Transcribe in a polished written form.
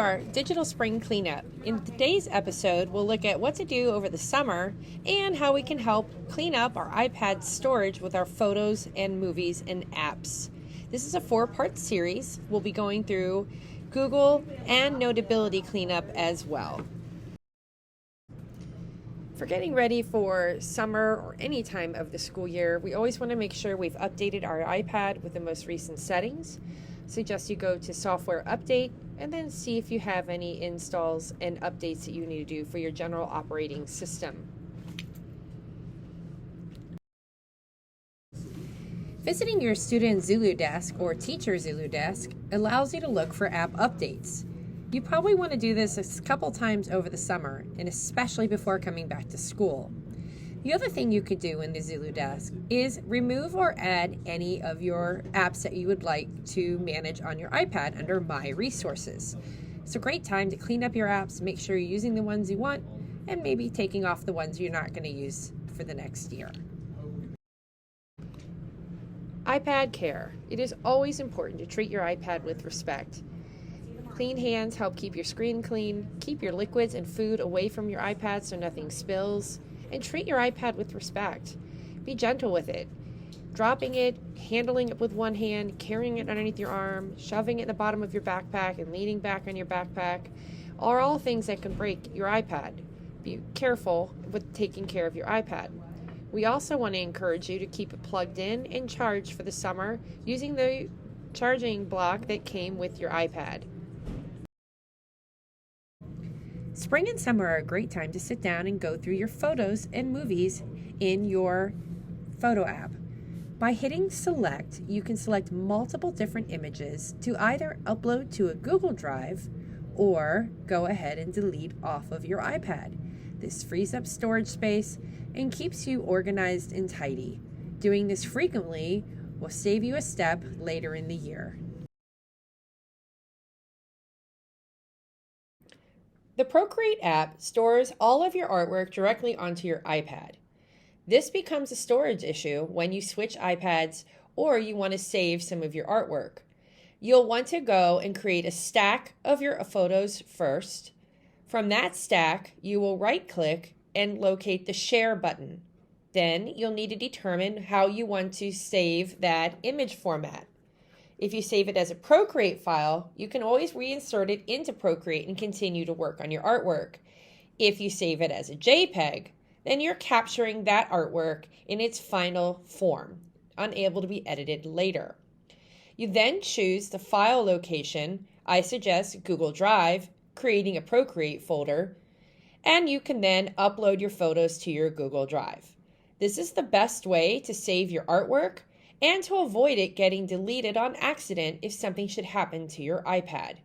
our Digital Spring Cleanup. In today's episode, we'll look at what to do over the summer and how we can help clean up our iPad storage with our photos and movies and apps. This is a 4-part series. We'll be going through Google and Notability cleanup as well. For getting ready for summer or any time of the school year, we always want to make sure we've updated our iPad with the most recent settings. Suggest you go to Software Update and then see if you have any installs and updates that you need to do for your general operating system. Visiting your student Zulu desk or teacher Zulu desk allows you to look for app updates. You probably want to do this a couple times over the summer, and especially before coming back to school. The other thing you could do in the Zulu desk is remove or add any of your apps that you would like to manage on your iPad under My Resources. It's a great time to clean up your apps, make sure you're using the ones you want, and maybe taking off the ones you're not going to use for the next year. iPad care. It is always important to treat your iPad with respect. Clean hands help keep your screen clean, keep your liquids and food away from your iPad so nothing spills, and treat your iPad with respect. Be gentle with it. Dropping it, handling it with one hand, carrying it underneath your arm, shoving it in the bottom of your backpack and leaning back on your backpack are all things that can break your iPad. Be careful with taking care of your iPad. We also want to encourage you to keep it plugged in and charged for the summer using the charging block that came with your iPad. Spring and summer are a great time to sit down and go through your photos and movies in your photo app. By hitting select, you can select multiple different images to either upload to a Google Drive or go ahead and delete off of your iPad. This frees up storage space and keeps you organized and tidy. Doing this frequently will save you a step later in the year. The Procreate app stores all of your artwork directly onto your iPad. This becomes a storage issue when you switch iPads or you want to save some of your artwork. You'll want to go and create a stack of your photos first. From that stack, you will right-click and locate the Share button. Then you'll need to determine how you want to save that image format. If you save it as a Procreate file, you can always reinsert it into Procreate and continue to work on your artwork. If you save it as a JPEG, then you're capturing that artwork in its final form, unable to be edited later. You then choose the file location. I suggest Google Drive, creating a Procreate folder, and you can then upload your photos to your Google Drive. This is the best way to save your artwork and to avoid it getting deleted on accident if something should happen to your iPad.